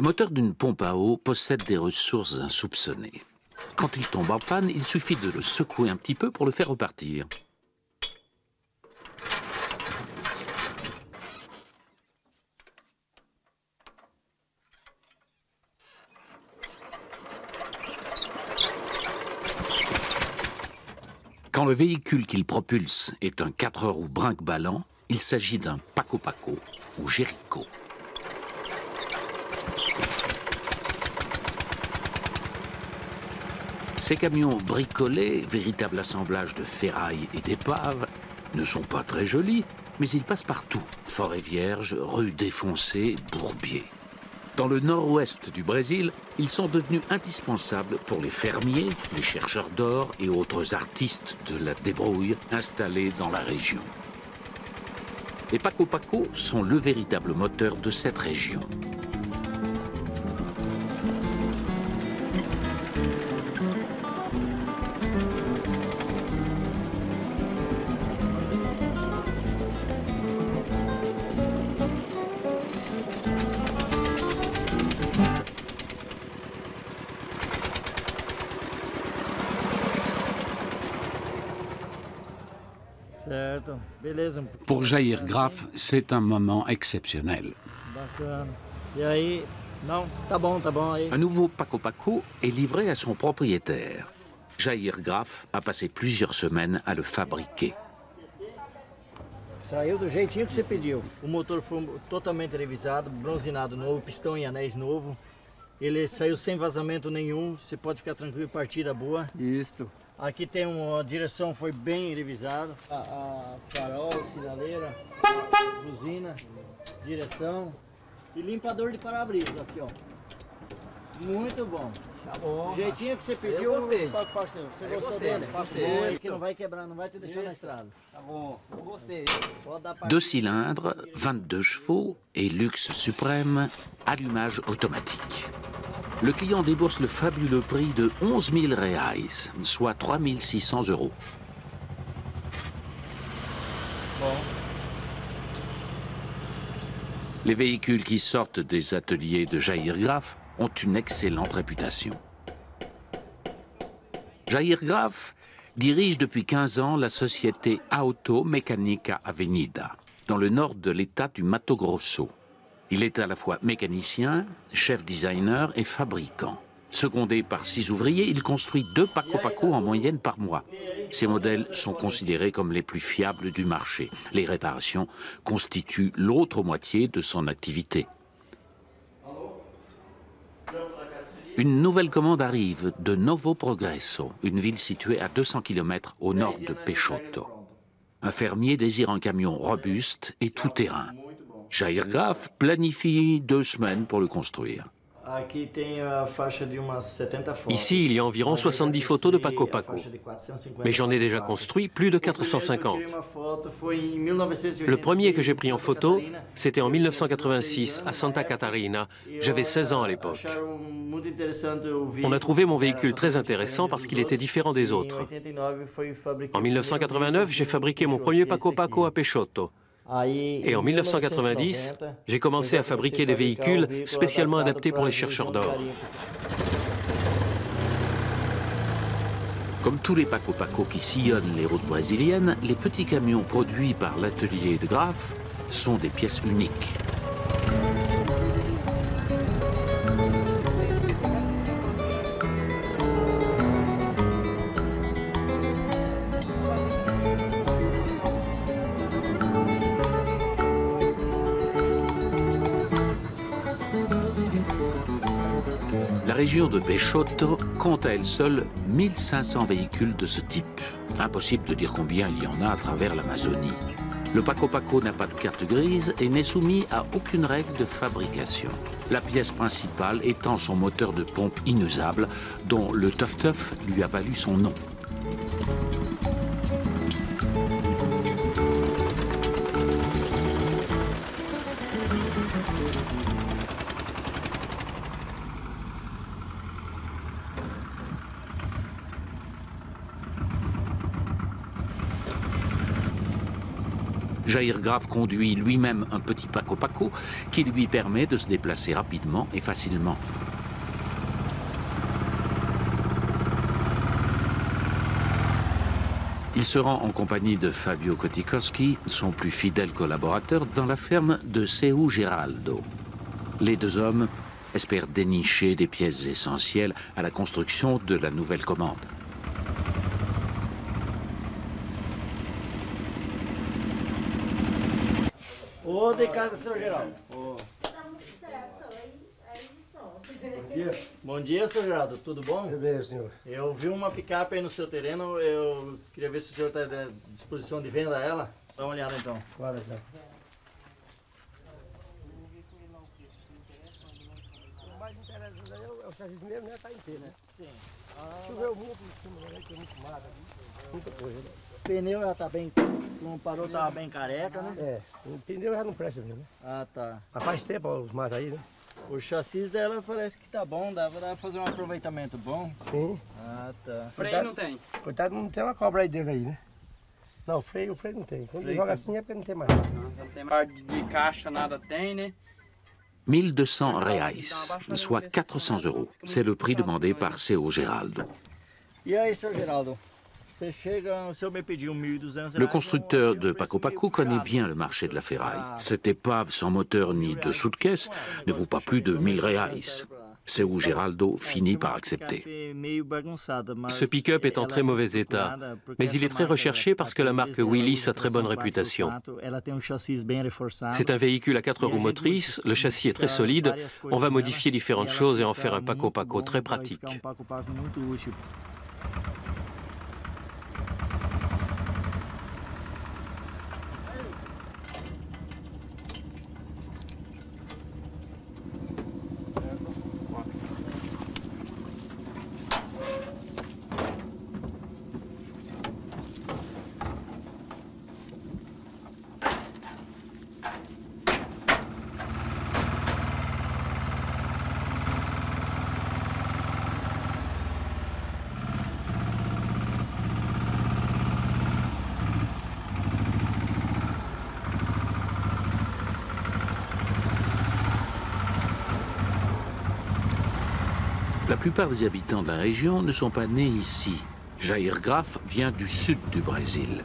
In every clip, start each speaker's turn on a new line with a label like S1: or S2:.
S1: Le moteur d'une pompe à eau possède des ressources insoupçonnées. Quand il tombe en panne, il suffit de le secouer un petit peu pour le faire repartir. Quand le véhicule qu'il propulse est un 4 roues brinque-ballant, il s'agit d'un Paco-Paco ou Jericho. Ces camions bricolés, véritable assemblage de ferraille et d'épaves, ne sont pas très jolis, mais ils passent partout. Forêts vierges, rues défoncées, bourbiers. Dans le nord-ouest du Brésil, ils sont devenus indispensables pour les fermiers, les chercheurs d'or et autres artistes de la débrouille installés dans la région. Les Paco-Paco sont le véritable moteur de cette région. Pour Jair Graff, c'est un moment exceptionnel. Un nouveau Paco-Paco est livré à son propriétaire. Jair Graff a passé plusieurs semaines à le fabriquer.
S2: Saiu do jeitinho que você pediu. O motor foi totalmente revisado, bronzeado novo, pistão e anéis novo. Ele saiu sem vazamento nenhum, você pode ficar tranquilo, partida boa. Isso. Aqui tem uma direção, foi bem revisado. A farol, sinaleira, buzina, direção e limpador de para-brisa aqui, ó. Muito bom. Tá bom. Jeitinho que você pediu, eu gostei. Parceiro, você gostou dele? Gostei. Que não vai quebrar, não vai te deixar na estrada. Tá bom, eu gostei.
S1: 2 cylindres, 22 chevaux et luxe suprême, allumage automatique. Le client débourse le fabuleux prix de 11 000 reais, soit 3 600 €.
S2: Bon.
S1: Les véhicules qui sortent des ateliers de Jair Graff ont une excellente réputation. Jair Graff dirige depuis 15 ans la société Auto Mecânica Avenida, dans le nord de l'état du Mato Grosso. Il est à la fois mécanicien, chef designer et fabricant. Secondé par 6 ouvriers, il construit 2 Paco-Paco en moyenne par mois. Ces modèles sont considérés comme les plus fiables du marché. Les réparations constituent l'autre moitié de son activité. Une nouvelle commande arrive de Novo Progresso, une ville située à 200 km au nord de Peixoto. Un fermier désire un camion robuste et tout-terrain. Jair Graff planifie 2 semaines pour le construire.
S3: Ici, il y a environ 70 photos de Paco-Paco, mais j'en ai déjà construit plus de 450. Le premier que j'ai pris en photo, c'était en 1986 à Santa Catarina. J'avais 16 ans à l'époque. On a trouvé mon véhicule très intéressant parce qu'il était différent des autres. En 1989, j'ai fabriqué mon premier Paco-Paco à Peixoto. Et en 1990, j'ai commencé à fabriquer des véhicules spécialement adaptés pour les chercheurs d'or.
S1: Comme tous les Paco-Paco qui sillonnent les routes brésiliennes, les petits camions produits par l'atelier de Graff sont des pièces uniques. La région de Peixoto compte à elle seule 1500 véhicules de ce type. Impossible de dire combien il y en a à travers l'Amazonie. Le Paco-Paco n'a pas de carte grise et n'est soumis à aucune règle de fabrication. La pièce principale étant son moteur de pompe inusable, dont le Tuf-Tuf lui a valu son nom. Jair Graf conduit lui-même un petit paco-paco qui lui permet de se déplacer rapidement et facilement. Il se rend en compagnie de Fabio Kotikowski, son plus fidèle collaborateur, dans la ferme de Seu Geraldo. Les deux hommes espèrent dénicher des pièces essentielles à la construction de la nouvelle commande.
S2: Ô, de casa, seu Geraldo. Bom dia, seu Geraldo. Tudo bom?
S4: Tudo bem, senhor.
S2: Eu vi uma picape aí no seu terreno. Eu queria ver se o senhor está à disposição de venda ela. Dá uma olhada então.
S4: Claro, então. O mais interessante é o chassi mesmo, né? Tá inteiro, né? Sim. Choveu muito em cima, né? Tem muito mato ali. Muita coisa, né?
S2: O pneu já tá bem. Não parou, tava bem careca, né?
S4: É, o pneu já não presta mesmo, né?
S2: Ah, tá.
S4: Mas faz tempo os matos aí, né?
S2: O chassi dela parece que tá bom, dá pra fazer um aproveitamento bom.
S4: Sim.
S2: Ah, tá.
S5: Freio não tem?
S4: Coitado, não tem uma cobra aí dentro aí, né? Não, o freio não tem. Quando
S2: Freio
S4: joga
S2: tem.
S4: assim é porque não tem mais.
S5: Não tem mais de caixa, nada tem, né?
S1: 1200 reais, soit 400 €. C'est le prix demandé par Seu Geraldo.
S2: E aí, seu Geraldo? Você chega, o senhor me pediu 1.200
S1: Le constructeur de paco-paco connaît bien le marché de la ferraille. Cette épave sans moteur ni dessous de caisse ne vaut pas plus de 1000 reais. Seu Geraldo finit par accepter.
S3: Ce pick-up est en très mauvais état, mais il est très recherché parce que la marque Willys a très bonne réputation. C'est un véhicule à 4 roues motrices, le châssis est très solide, on va modifier différentes choses et en faire un paco-paco très pratique.
S1: La plupart des habitants de la région ne sont pas nés ici. Jair Graf vient du sud du Brésil.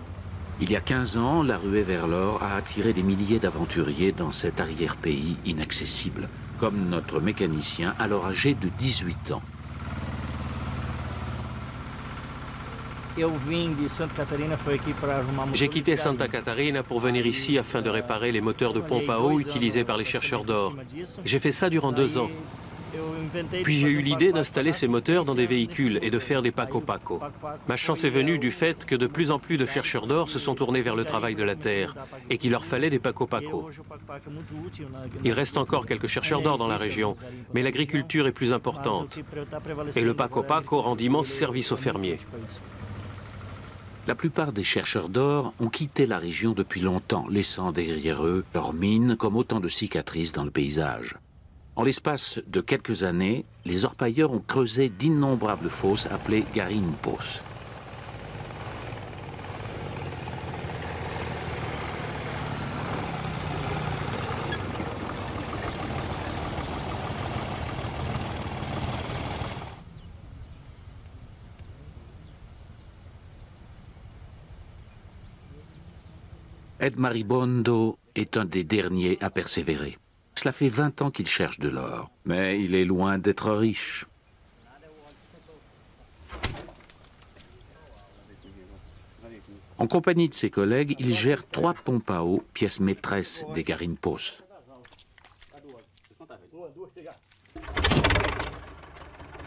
S1: Il y a 15 ans, la ruée vers l'or a attiré des milliers d'aventuriers dans cet arrière-pays inaccessible, comme notre mécanicien alors âgé de 18 ans.
S3: J'ai quitté Santa Catarina pour venir ici afin de réparer les moteurs de pompe à eau utilisés par les chercheurs d'or. J'ai fait ça durant 2 ans. Puis j'ai eu l'idée d'installer ces moteurs dans des véhicules et de faire des paco-paco. Ma chance est venue du fait que de plus en plus de chercheurs d'or se sont tournés vers le travail de la terre et qu'il leur fallait des paco-paco. Il reste encore quelques chercheurs d'or dans la région, mais l'agriculture est plus importante. Et le paco-paco rend d'immenses services aux fermiers.
S1: La plupart des chercheurs d'or ont quitté la région depuis longtemps, laissant derrière eux leurs mines comme autant de cicatrices dans le paysage. En l'espace de quelques années, les orpailleurs ont creusé d'innombrables fosses appelées garimpos. Ed Maribondo est un des derniers à persévérer. Cela fait 20 ans qu'il cherche de l'or, mais il est loin d'être riche. En compagnie de ses collègues, il gère 3 pompes à eau, pièces maîtresses des garimpos.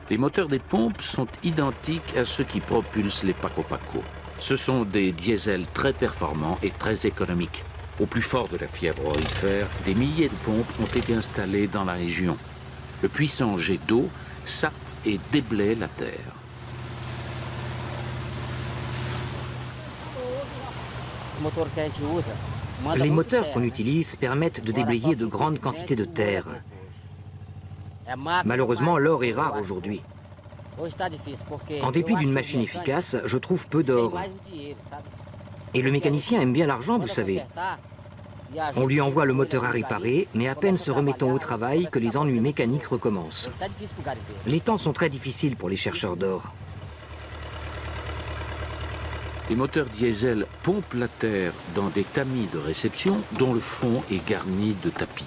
S1: Les moteurs des pompes sont identiques à ceux qui propulsent les paco-paco. Ce sont des diesels très performants et très économiques. Au plus fort de la fièvre aurifère, des milliers de pompes ont été installées dans la région. Le puissant jet d'eau sape et déblaye la terre.
S6: Les moteurs qu'on utilise permettent de déblayer de grandes quantités de terre. Malheureusement, l'or est rare aujourd'hui. En dépit d'une machine efficace, je trouve peu d'or. Et le mécanicien aime bien l'argent, vous savez. On lui envoie le moteur à réparer, mais à peine se remettant au travail que les ennuis mécaniques recommencent. Les temps sont très difficiles pour les chercheurs d'or.
S1: Les moteurs diesel pompent la terre dans des tamis de réception dont le fond est garni de tapis.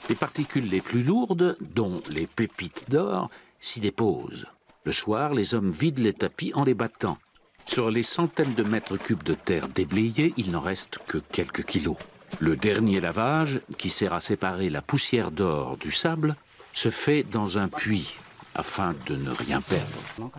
S1: Les particules les plus lourdes, dont les pépites d'or, s'y déposent. Le soir, les hommes vident les tapis en les battant. Sur les centaines de mètres cubes de terre déblayés, il n'en reste que quelques kilos. Le dernier lavage, qui sert à séparer la poussière d'or du sable, se fait dans un puits, afin de ne rien perdre.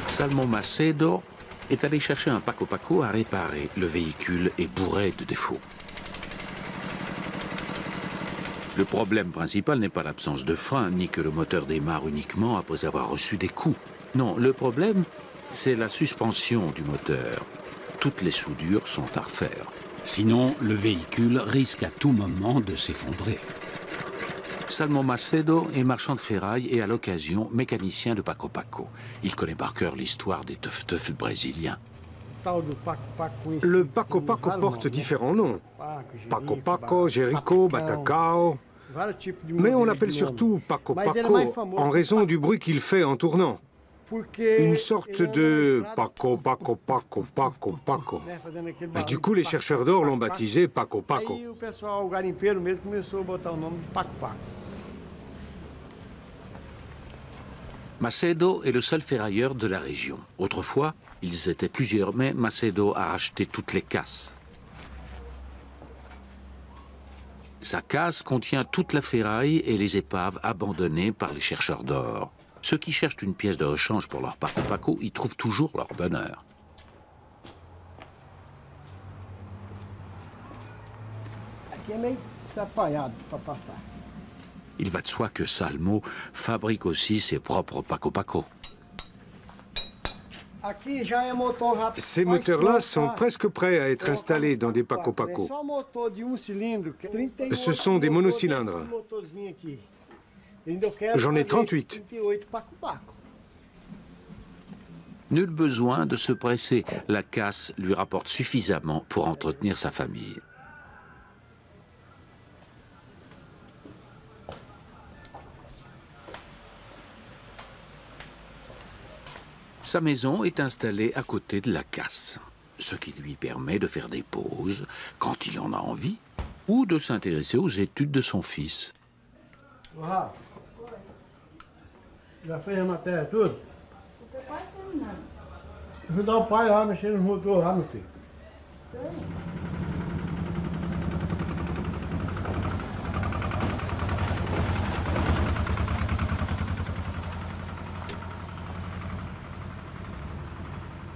S1: Salmo Macedo est allé chercher un paco-paco à réparer. Le véhicule est bourré de défauts. Le problème principal n'est pas l'absence de frein, ni que le moteur démarre uniquement après avoir reçu des coups. Non, le problème, c'est la suspension du moteur. Toutes les soudures sont à refaire. Sinon, le véhicule risque à tout moment de s'effondrer. Salmo Macedo est marchand de ferraille et à l'occasion mécanicien de paco-paco. Il connaît par cœur l'histoire des teuf-teuf brésiliens.
S7: Le paco-paco porte différents noms. Paco-paco, Jerico, Batacao. Mais on l'appelle surtout paco-paco en raison du bruit qu'il fait en tournant. Une sorte de paco-paco-paco-paco-paco. Et du coup, les chercheurs d'or l'ont baptisé paco-paco.
S1: Macedo est le seul ferrailleur de la région. Autrefois, ils étaient plusieurs, mais Macedo a racheté toutes les casses. Sa casse contient toute la ferraille et les épaves abandonnées par les chercheurs d'or. Ceux qui cherchent une pièce de rechange pour leur paco-paco y trouvent toujours leur bonheur. Il va de soi que Salmo fabrique aussi ses propres paco-paco.
S7: Ces moteurs-là sont presque prêts à être installés dans des paco-paco. Ce sont des monocylindres. J'en ai 38.
S1: Nul besoin de se presser. La casse lui rapporte suffisamment pour entretenir sa famille. Sa maison est installée à côté de la casse, ce qui lui permet de faire des pauses quand il en a envie ou de s'intéresser aux études de son fils.
S4: Já fez a matéria tudo? O teu pai terminando. Ajudar o pai lá, mexer nos motores lá, meu filho.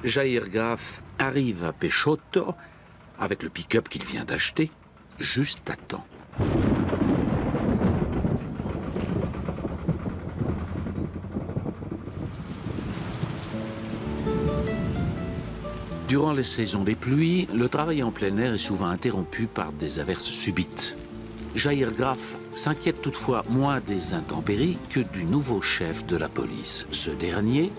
S1: Jair Graf arrive à Peixoto avec le pick-up qu'il vient d'acheter, juste à temps. Durant les saisons des pluies, le travail en plein air est souvent interrompu par des averses subites. Jair Graf s'inquiète toutefois moins des intempéries que du nouveau chef de la police. Ce dernier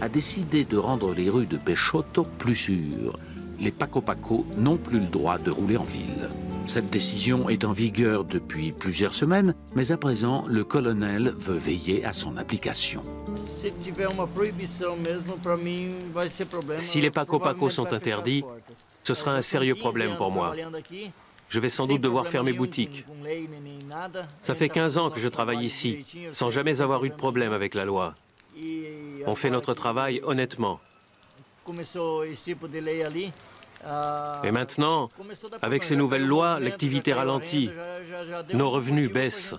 S1: a décidé de rendre les rues de Peixoto plus sûres. Les paco-paco n'ont plus le droit de rouler en ville. Cette décision est en vigueur depuis plusieurs semaines, mais à présent, le colonel veut veiller à son application.
S3: Si les paco-paco sont interdits, ce sera un sérieux problème pour moi. Je vais sans doute devoir fermer boutique. Ça fait 15 ans que je travaille ici, sans jamais avoir eu de problème avec la loi. On fait notre travail honnêtement. Et maintenant, avec ces nouvelles lois, l'activité ralentit. Nos revenus baissent.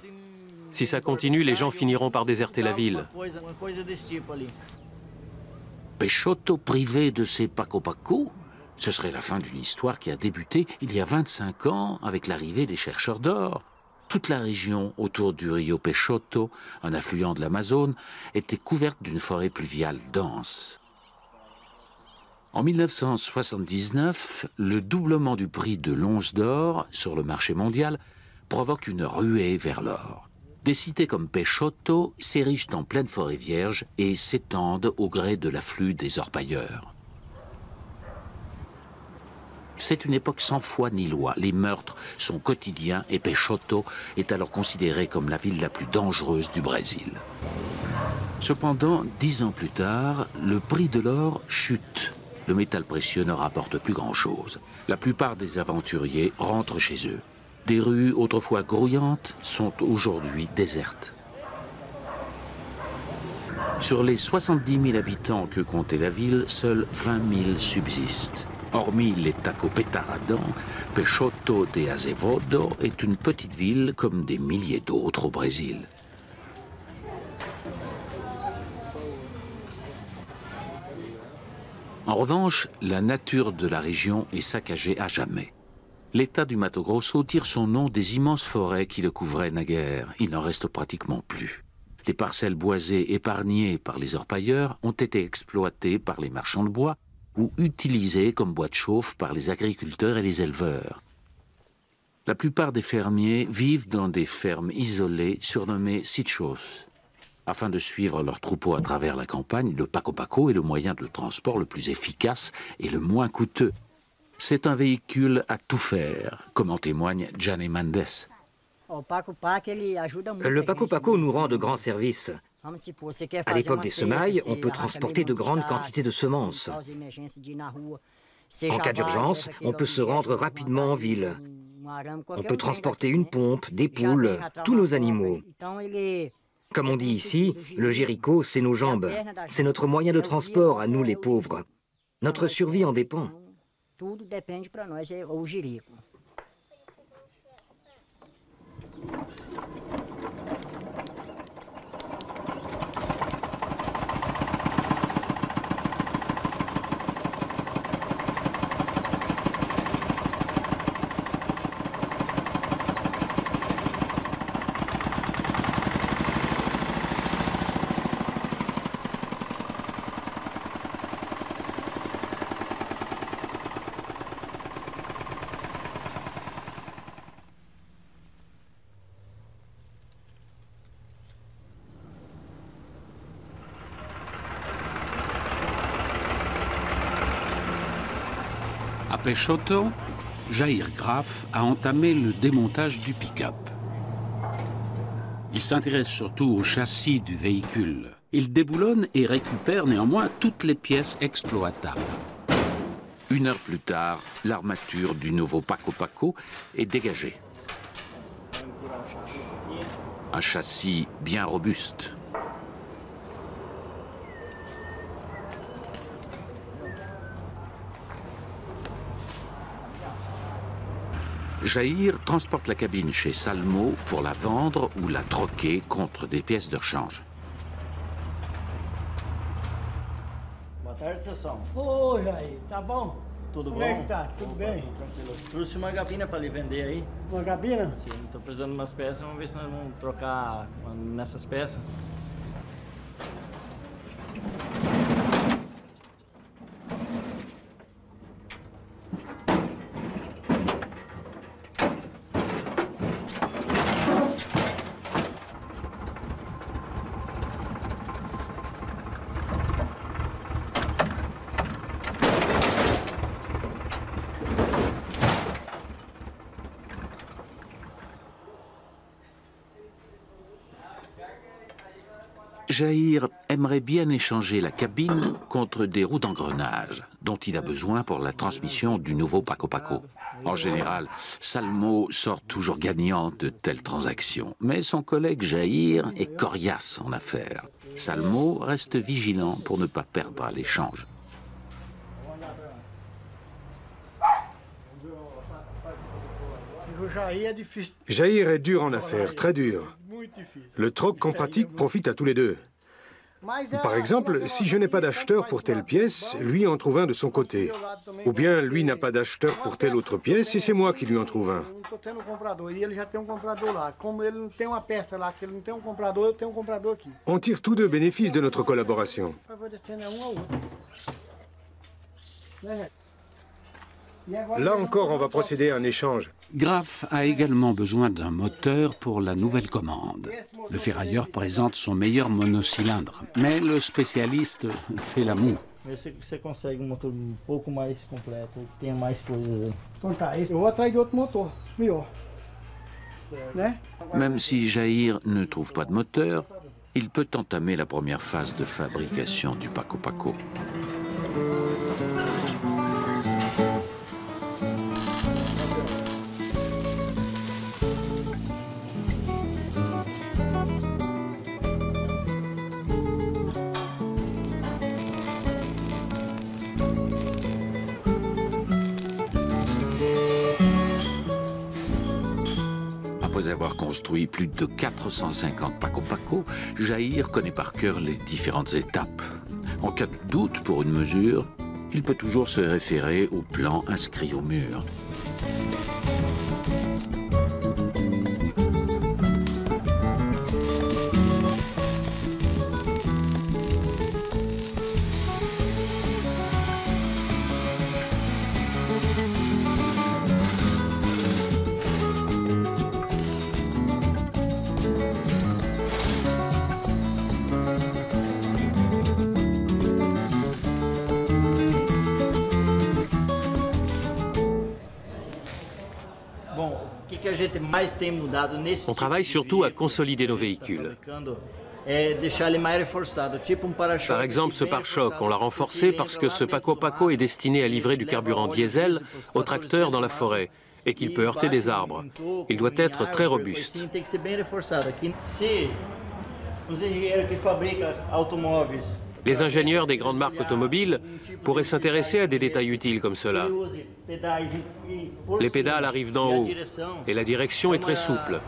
S3: Si ça continue, les gens finiront par déserter la ville.
S1: Peixoto privé de ses paco-paco, ce serait la fin d'une histoire qui a débuté il y a 25 ans avec l'arrivée des chercheurs d'or. Toute la région autour du Rio Peixoto, un affluent de l'Amazone, était couverte d'une forêt pluviale dense. En 1979, le doublement du prix de l'once d'or sur le marché mondial provoque une ruée vers l'or. Des cités comme Peixoto s'érigent en pleine forêt vierge et s'étendent au gré de l'afflux des orpailleurs. C'est une époque sans foi ni loi. Les meurtres sont quotidiens et Peixoto est alors considérée comme la ville la plus dangereuse du Brésil. Cependant, 10 ans plus tard, le prix de l'or chute. Le métal précieux ne rapporte plus grand-chose. La plupart des aventuriers rentrent chez eux. Des rues autrefois grouillantes sont aujourd'hui désertes. Sur les 70 000 habitants que comptait la ville, seuls 20 000 subsistent. Hormis les tacos pétaradants, Peixoto de Azevedo est une petite ville comme des milliers d'autres au Brésil. En revanche, la nature de la région est saccagée à jamais. L'État du Mato Grosso tire son nom des immenses forêts qui le couvraient naguère. Il n'en reste pratiquement plus. Les parcelles boisées épargnées par les orpailleurs ont été exploitées par les marchands de bois ou utilisées comme bois de chauffe par les agriculteurs et les éleveurs. La plupart des fermiers vivent dans des fermes isolées surnommées sitios. Afin de suivre leurs troupeaux à travers la campagne, le paco-paco est le moyen de transport le plus efficace et le moins coûteux. C'est un véhicule à tout faire, comme en témoigne Jane Mendes.
S6: Le paco-paco nous rend de grands services. À l'époque des semailles, on peut transporter de grandes quantités de semences. En cas d'urgence, on peut se rendre rapidement en ville. On peut transporter une pompe, des poules, tous nos animaux. Comme on dit ici, le Jéricho, c'est nos jambes. C'est notre moyen de transport à nous les pauvres. Notre survie en dépend.
S1: À Peixoto, Jair Graf a entamé le démontage du pick-up. Il s'intéresse surtout au châssis du véhicule. Il déboulonne et récupère néanmoins toutes les pièces exploitables. 1 heure plus tard, l'armature du nouveau paco-paco est dégagée. Un châssis bien robuste. Jair transporte la cabine chez Salmo pour la vendre ou la troquer contre des pièces de rechange.
S2: Boa tarde, Sassão.
S4: Ô, Jair, tá bom?
S2: Tudo bom?
S4: Como é que tá? Tudo bem?
S2: Tranquilo. Trouxe uma gabina para lhe vender aí.
S4: Uma gabina?
S2: Sim, estou precisando de umas peças. Vamos ver se nós vamos trocar nessas peças.
S1: Jair aimerait bien échanger la cabine contre des roues d'engrenage dont il a besoin pour la transmission du nouveau paco-paco. En général, Salmo sort toujours gagnant de telles transactions, mais son collègue Jair est coriace en affaires. Salmo reste vigilant pour ne pas perdre à l'échange.
S7: Jair est dur en affaires, très dur. Le troc qu'on pratique profite à tous les deux. Par exemple, si je n'ai pas d'acheteur pour telle pièce, lui en trouve un de son côté. Ou bien lui n'a pas d'acheteur pour telle autre pièce et c'est moi qui lui en trouve un. On tire tous deux bénéfice de notre collaboration. Là encore, on va procéder à un échange.
S1: Graf a également besoin d'un moteur pour la nouvelle commande. Le ferrailleur présente son meilleur monocylindre, mais le spécialiste fait la moue.
S2: Você consegue motor pouco mais completo, que tenha mais coisas aí.
S4: Então tá, eu vou atrás de outro motor, melhor. Né?
S1: Même si Jair ne trouve pas de moteur, il peut entamer la première phase de fabrication du Paco Paco. Après avoir construit plus de 450 Paco Paco, Jair connaît par cœur les différentes étapes. En cas de doute pour une mesure, il peut toujours se référer au plan inscrit au mur.
S3: On travaille surtout à consolider nos véhicules. Par exemple, ce pare-choc, on l'a renforcé parce que ce Paco Paco est destiné à livrer du carburant diesel aux tracteurs dans la forêt et qu'il peut heurter des arbres. Il doit être très robuste. Les ingénieurs des grandes marques automobiles pourraient s'intéresser à des détails utiles comme cela. Les pédales arrivent d'en haut et la direction est très souple.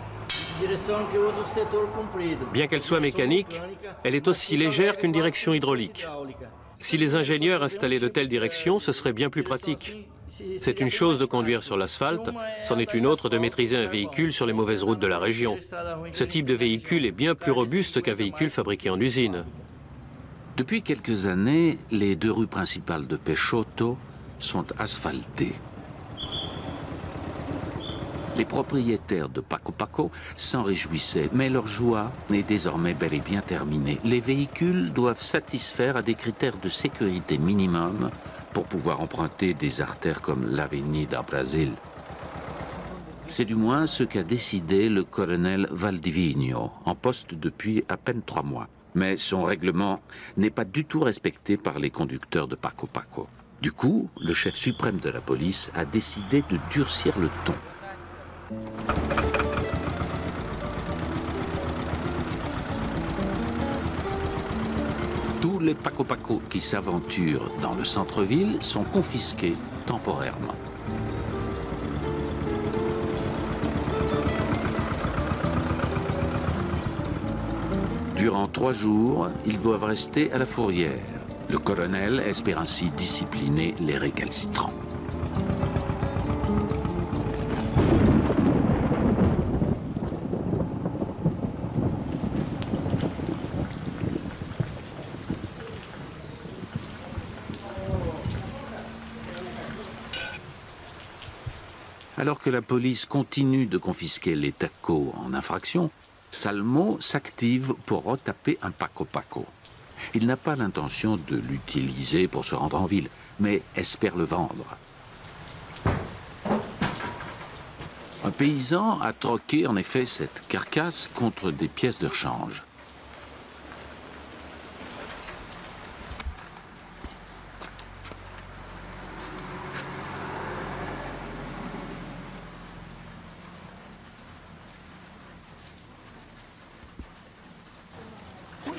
S3: Bien qu'elle soit mécanique, elle est aussi légère qu'une direction hydraulique. Si les ingénieurs installaient de telles directions, ce serait bien plus pratique. C'est une chose de conduire sur l'asphalte, c'en est une autre de maîtriser un véhicule sur les mauvaises routes de la région. Ce type de véhicule est bien plus robuste qu'un véhicule fabriqué en usine.
S1: Depuis quelques années, les deux rues principales de Peixoto sont asphaltées. Les propriétaires de Paco Paco s'en réjouissaient, mais leur joie est désormais bel et bien terminée. Les véhicules doivent satisfaire à des critères de sécurité minimum pour pouvoir emprunter des artères comme l'Avenida Brasil. C'est du moins ce qu'a décidé le colonel Valdivino, en poste depuis à peine 3 mois. Mais son règlement n'est pas du tout respecté par les conducteurs de Paco Paco. Du coup, le chef suprême de la police a décidé de durcir le ton. Tous les Paco Paco qui s'aventurent dans le centre-ville sont confisqués temporairement. Durant 3 jours, ils doivent rester à la fourrière. Le colonel espère ainsi discipliner les récalcitrants. Alors que la police continue de confisquer les tacos en infraction, Salmo s'active pour retaper un Paco Paco. Il n'a pas l'intention de l'utiliser pour se rendre en ville, mais espère le vendre. Un paysan a troqué en effet cette carcasse contre des pièces de rechange.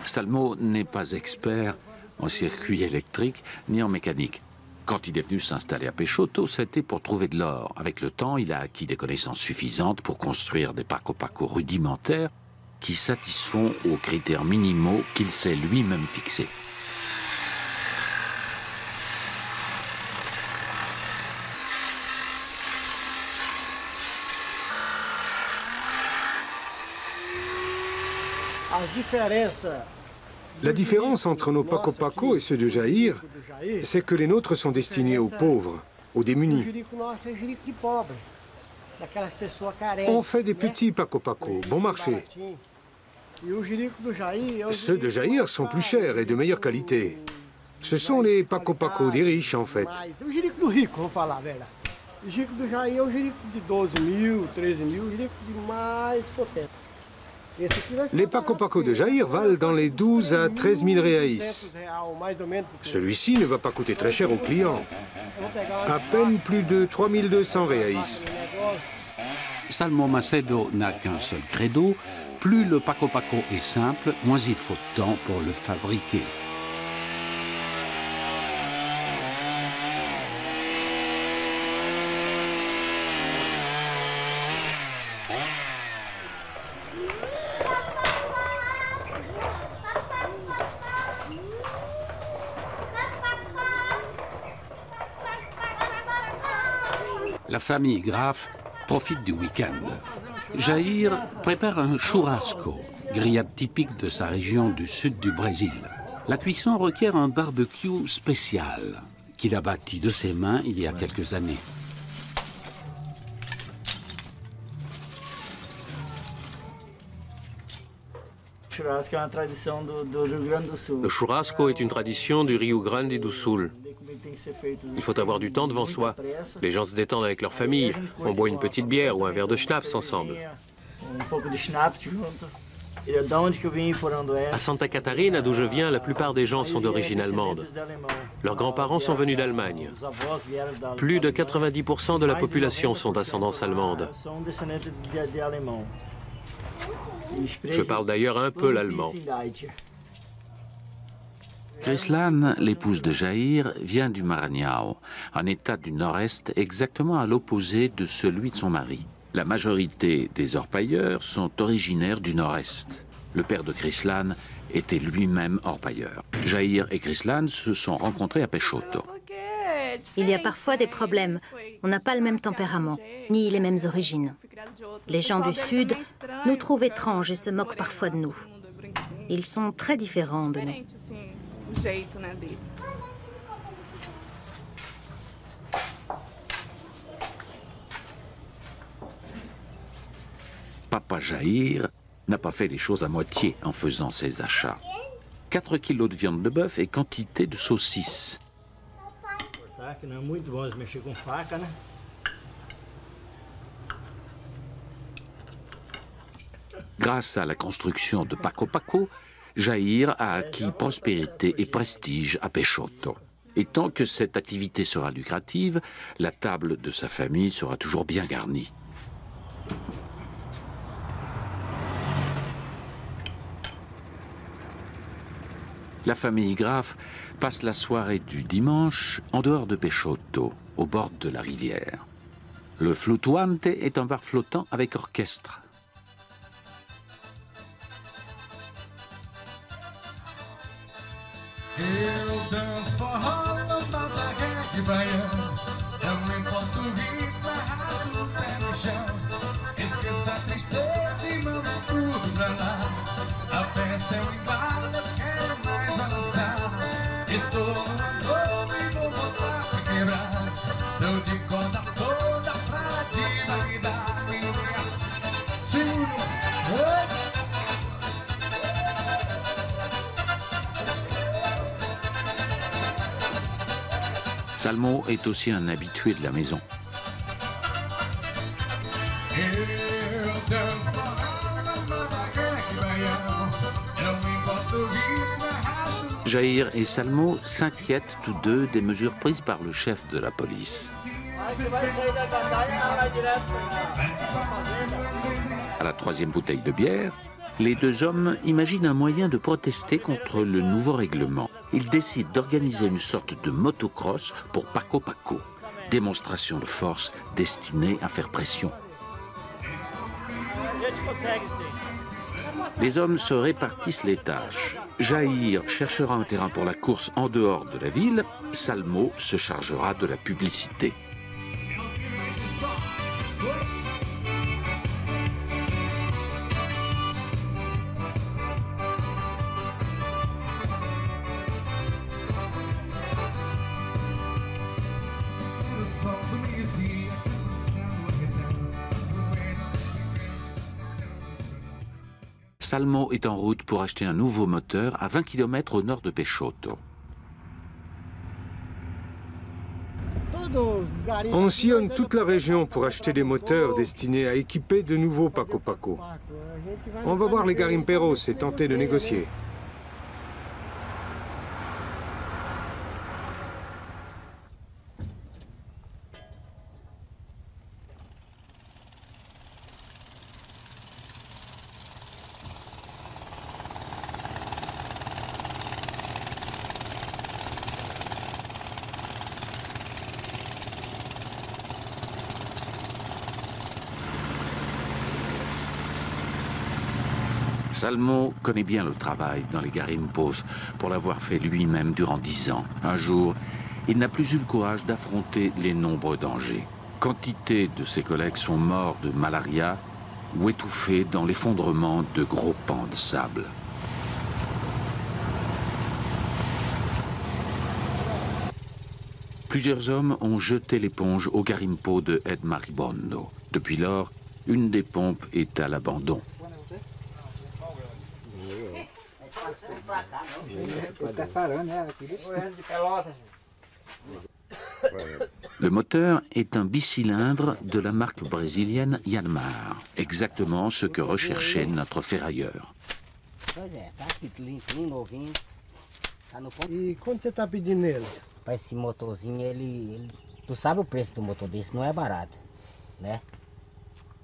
S1: Salmo n'est pas expert en circuit électrique ni en mécanique. Quand il est venu s'installer à Peixoto, c'était pour trouver de l'or. Avec le temps, il a acquis des connaissances suffisantes pour construire des Paco Paco rudimentaires qui satisfont aux critères minimaux qu'il s'est lui-même fixés.
S7: La différence entre nos Paco-Paco et ceux de Jair, c'est que les nôtres sont destinés aux pauvres, aux démunis. On fait des petits Paco-Paco, bon marché. Ceux de Jair sont plus chers et de meilleure qualité. Ce sont les Paco-Paco des riches, en fait. Les Paco-Paco de Jair valent dans les 12 à 13 000 reais. Celui-ci ne va pas coûter très cher aux clients. À peine plus de 3 200 reais.
S1: Salmo Macedo n'a qu'un seul credo. Plus le Paco-Paco est simple, moins il faut de temps pour le fabriquer. La famille Graff profite du week-end. Jair prépare un churrasco, grillade typique de sa région du sud du Brésil. La cuisson requiert un barbecue spécial qu'il a bâti de ses mains il y a quelques années.
S3: Le churrasco est une tradition du Rio Grande do Sul. Il faut avoir du temps devant soi. Les gens se détendent avec leur famille. On boit une petite bière ou un verre de schnapps ensemble. À Santa Catarina, d'où je viens, la plupart des gens sont d'origine allemande. Leurs grands-parents sont venus d'Allemagne. Plus de 90% de la population sont d'ascendance allemande. Je parle d'ailleurs un peu l'allemand.
S1: Krislan, l'épouse de Jair, vient du Maranhão, un état du nord-est exactement à l'opposé de celui de son mari. La majorité des orpailleurs sont originaires du nord-est. Le père de Krislan était lui-même orpailleur. Jair et Krislan se sont rencontrés à Peixoto.
S8: Il y a parfois des problèmes. On n'a pas le même tempérament, ni les mêmes origines. Les gens du Sud nous trouvent étranges et se moquent parfois de nous. Ils sont très différents de nous.
S1: Papa Jair n'a pas fait les choses à moitié en faisant ses achats. 4 kilos de viande de bœuf et quantité de saucisses. Grâce à la construction de Paco-Paco, Jair a acquis prospérité et prestige à Peixoto. Et tant que cette activité sera lucrative, la table de sa famille sera toujours bien garnie. La famille Graff passe la soirée du dimanche en dehors de Peixoto, au bord de la rivière. Le Flutuante est un bar flottant avec orchestre.
S9: Eu danço forró no Batagué de Baiano. Eu me importo o ritmo, arrasto o pé no chão. Esqueça a tristeza e manda tudo pra lá. A festa é um embalo, eu quero mais balançar. Estou no topo e vou voltar pra quebrar. Dou de corda toda pra te validar.
S1: Salmo est aussi un habitué de la maison. Jair et Salmo s'inquiètent tous deux des mesures prises par le chef de la police. À la 3e bouteille de bière, les deux hommes imaginent un moyen de protester contre le nouveau règlement. Ils décident d'organiser une sorte de motocross pour Paco-Paco. Démonstration de force destinée à faire pression. Les hommes se répartissent les tâches. Jair cherchera un terrain pour la course en dehors de la ville. Salmo se chargera de la publicité.
S9: sol do meio-dia.
S1: Salmo est en route pour acheter un nouveau moteur à 20 km au nord de Peixoto.
S7: On sillonne toute la région pour acheter des moteurs destinés à équiper de nouveaux paco-paco. On va voir les garimpeiros et tenter de négocier.
S1: Salmo connaît bien le travail dans les garimpos pour l'avoir fait lui-même durant 10 ans. Un jour, il n'a plus eu le courage d'affronter les nombreux dangers. Quantité de ses collègues sont morts de malaria ou étouffés dans l'effondrement de gros pans de sable. Plusieurs hommes ont jeté l'éponge au garimpo de Edmaribondo. Depuis lors, une des pompes est à l'abandon. Le moteur est un bicylindre de la marque brésilienne Yanmar, exactement ce que recherchait notre ferrailleur.
S4: E quanto você está pedindo nele?
S10: Para esse motorzinho, tu sabe o preço do motor desse, não é barato, né?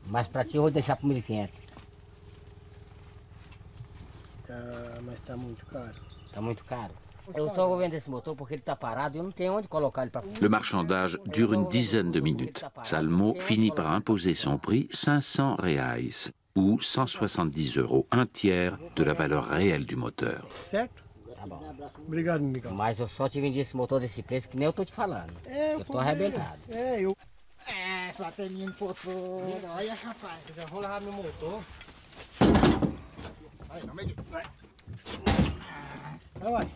S10: Mas para ti eu vou deixar por 1.500.
S4: Mas está muito caro.
S10: Está muito caro. Eu só vou vender esse motor porque ele está parado e eu não tenho onde colocar ele para...
S1: Le marchandage dure une dizaine de minutes. Salmo finit par imposer son prix 500 reais, ou 170 €, un tiers de la valeur réelle du moteur.
S4: Certo?
S10: Tá bom.
S4: Obrigado, Miguel.
S10: Mas eu só te vendi esse motor desse preço que nem eu tô te falando. Eu tô arrebentado.
S4: Só tem menino motor. Olha, rapaz, eu já vou levar meu motor. Vai. Vai.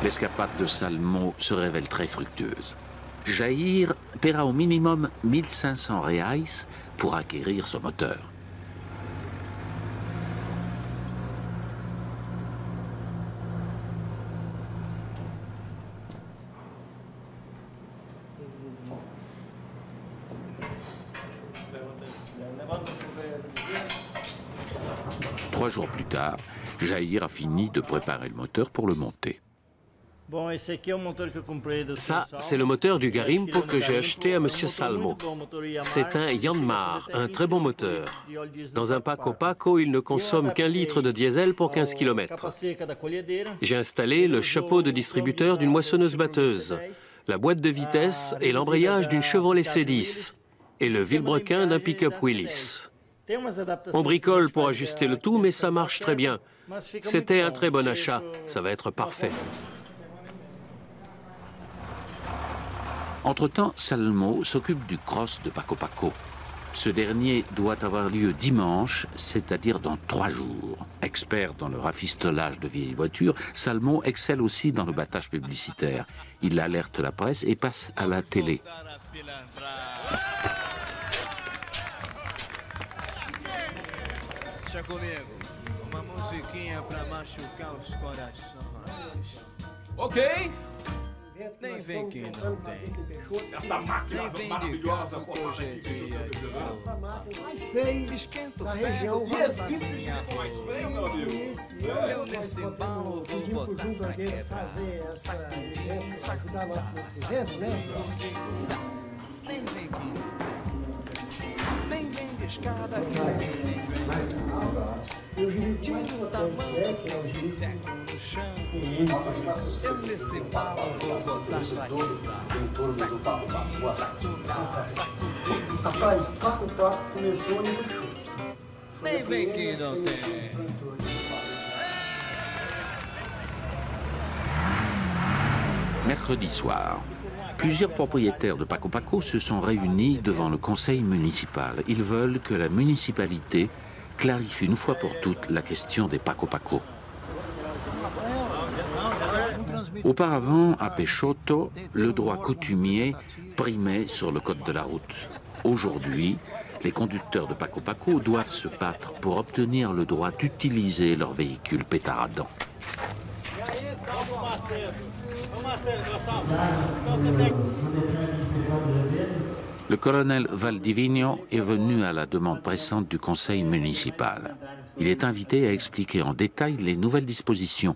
S1: L'escapade de Salmo se révèle très fructueuse. Jair paiera au minimum 1500 reais pour acquérir ce moteur. Trois jours plus tard, Jair a fini de préparer le moteur pour le monter.
S3: Ça, c'est le moteur du garimpo que j'ai acheté à M. Salmo. C'est un Yanmar, un très bon moteur. Dans un paco-paco, il ne consomme qu'1 litre de diesel pour 15 km. J'ai installé le chapeau de distributeur d'une moissonneuse-batteuse, la boîte de vitesse et l'embrayage d'une Chevrolet C10 et le vilebrequin d'un pick-up Willys. On bricole pour ajuster le tout, mais ça marche très bien. C'était un très bon achat, ça va être parfait.
S1: Entre-temps, Salmo s'occupe du cross de Paco-Paco. Ce dernier doit avoir lieu dimanche, c'est-à-dire dans 3 jours. Expert dans le rafistolage de vieilles voitures, Salmo excelle aussi dans le battage publicitaire. Il alerte la presse et passe à la télé.
S9: Deixa comigo, uma musiquinha pra machucar os corações. Ok? Nem vem que não tem. Essa máquina maravilhosa que hoje é dia de sol. Esquenta o ferro, passa a minha rola. Eu nesse embalo vou botar pra quebrar. Sacudir, sacudar, nem vem que não. Nem vem de escada que eu tiro o tamanho que eu teco no chão. Eu nesse embalo vou botar pra quebrar. Sacudir.
S4: Rapaz, paco-paco começou no chute.
S9: Nem vem que não tem.
S1: Mercredi soir, plusieurs propriétaires de Paco-Paco se sont réunis devant le conseil municipal. Ils veulent que la municipalité clarifie une fois pour toutes la question des Paco-Paco. Auparavant, à Peixoto, le droit coutumier primait sur le code de la route. Aujourd'hui, les conducteurs de Paco-Paco doivent se battre pour obtenir le droit d'utiliser leur véhicule pétaradant. Le colonel Valdivino est venu à la demande pressante du conseil municipal. Il est invité à expliquer en détail les nouvelles dispositions.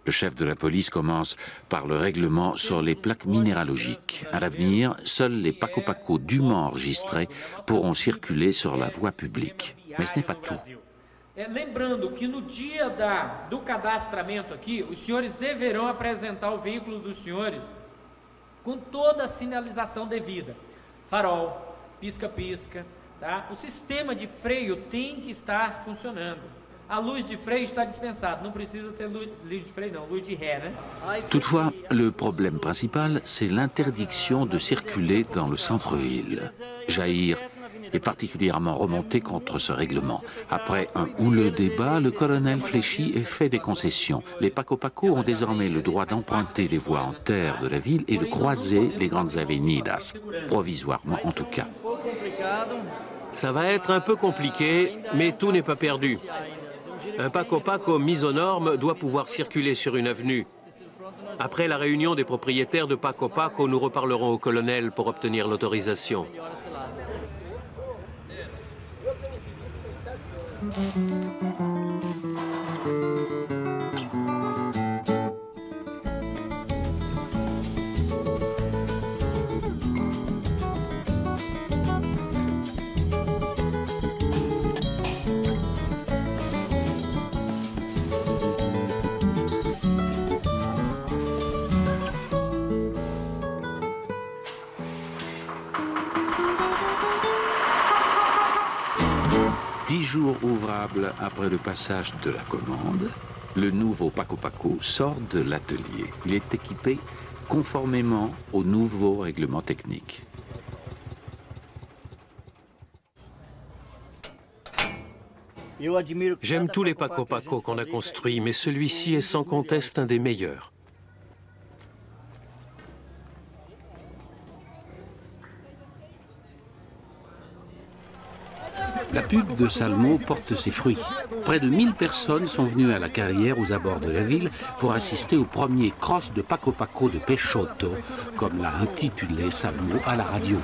S1: Le chef de la police commence par le règlement sur les plaques minéralogiques. À l'avenir, seuls les Paco-Paco dûment enregistrés pourront circuler sur la voie publique. Mais ce n'est pas tout.
S11: Lembrando que no dia do cadastramento aqui, os senhores deverão apresentar o veículo dos senhores com toda a sinalização devida. Farol, pisca-pisca, tá? O sistema de freio tem que estar funcionando. A luz de freio está dispensada, não precisa ter luz de freio não, luz de ré, né?
S1: Toutefois, le problème principal, c'est l'interdiction de circuler dans le centre-ville. Jair est particulièrement remonté contre ce règlement. Après un houleux débat, le colonel fléchit et fait des concessions. Les Paco-Paco ont désormais le droit d'emprunter les voies en terre de la ville et de croiser les grandes avenidas, provisoirement en tout cas.
S3: Ça va être un peu compliqué, mais tout n'est pas perdu. Un Paco-Paco mis aux normes doit pouvoir circuler sur une avenue. Après la réunion des propriétaires de Paco-Paco, nous reparlerons au colonel pour obtenir l'autorisation.
S1: Jours ouvrables après le passage de la commande, le nouveau Paco-Paco sort de l'atelier. Il est équipé conformément au nouveau règlement technique.
S3: J'aime tous les Paco-Paco qu'on a construits, mais celui-ci est sans conteste un des meilleurs.
S1: La pub de Salmo porte ses fruits. Près de 1000 personnes sont venues à la carrière aux abords de la ville pour assister au premier cross de Paco-Paco de Peixoto, comme l'a intitulé Salmo à la radio.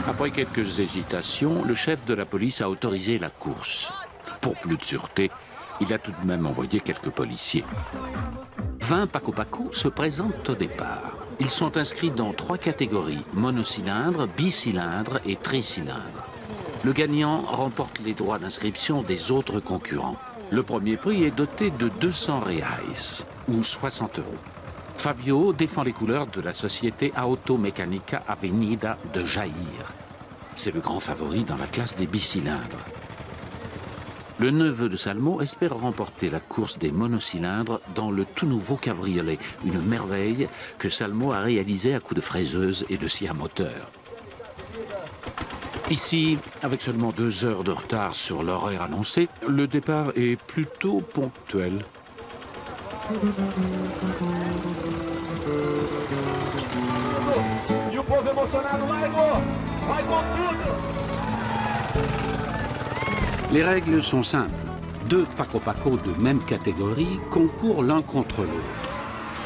S1: Après quelques hésitations, le chef de la police a autorisé la course. Pour plus de sûreté, il a tout de même envoyé quelques policiers. 20 Paco-Paco se présentent au départ. Ils sont inscrits dans 3 catégories, monocylindre, bicylindre et tricylindre. Le gagnant remporte les droits d'inscription des autres concurrents. Le premier prix est doté de 200 reais, ou 60 €. Fabio défend les couleurs de la société Automeccanica Avenida de Jair. C'est le grand favori dans la classe des bicylindres. Le neveu de Salmo espère remporter la course des monocylindres dans le tout nouveau cabriolet, une merveille que Salmo a réalisée à coups de fraiseuse et de scie à moteur. Ici, avec seulement 2 heures de retard sur l'horaire annoncé, le départ est plutôt ponctuel.
S9: E o povo emocionado, vai gol! Vai com tudo!
S1: Les règles sont simples. 2 Paco-Paco de même catégorie concourent l'un contre l'autre.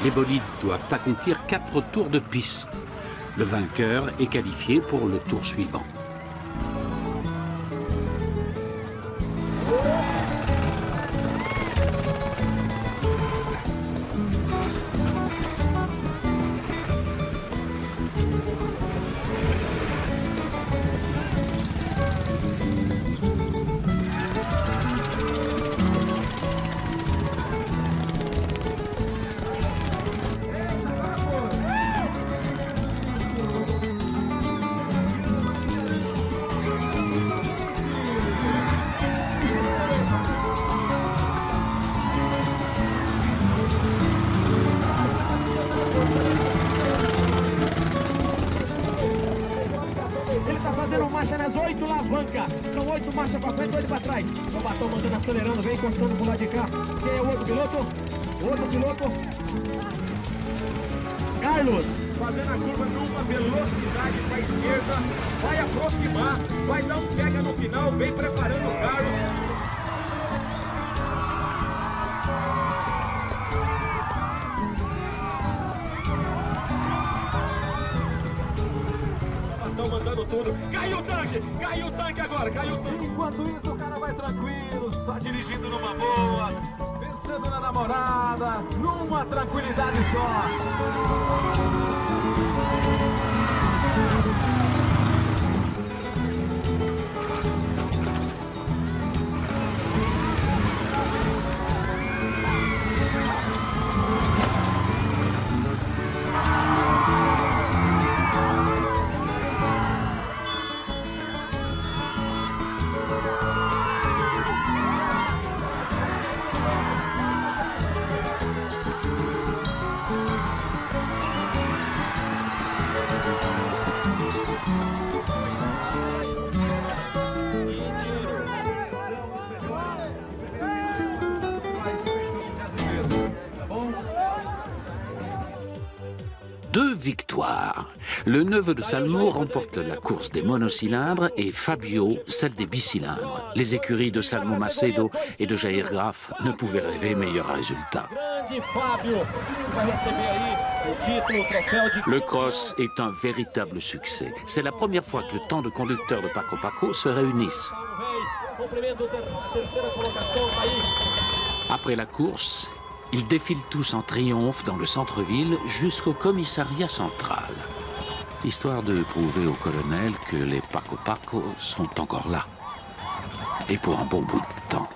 S1: Les bolides doivent accomplir 4 tours de piste. Le vainqueur est qualifié pour le tour suivant.
S12: 8 alavanca. São 8 marchas pra frente, 8 pra trás. O Batão mandando, acelerando, vem encostando pro lado de cá. Quem é o outro piloto? O outro piloto. Carlos, fazendo a curva numa velocidade para a esquerda, vai aproximar, vai dar um pega no final, vem preparando o carro. Estão mandando tudo. Caiu o tanque agora, caiu o tanque. Enquanto isso, o cara vai tranquilo, só dirigindo numa boa. Pensando na namorada, numa tranquilidade só.
S1: Deux victoires. Le neveu de Salmo remporte la course des monocylindres et Fabio celle des bicylindres. Les écuries de Salmo Macedo et de Jair Graf ne pouvaient rêver meilleur résultat. Le cross est un véritable succès. C'est la première fois que tant de conducteurs de Paco Paco se réunissent. Après la course, ils défilent tous en triomphe dans le centre-ville jusqu'au commissariat central, histoire de prouver au colonel que les Paco Paco sont encore là, et pour un bon bout de temps.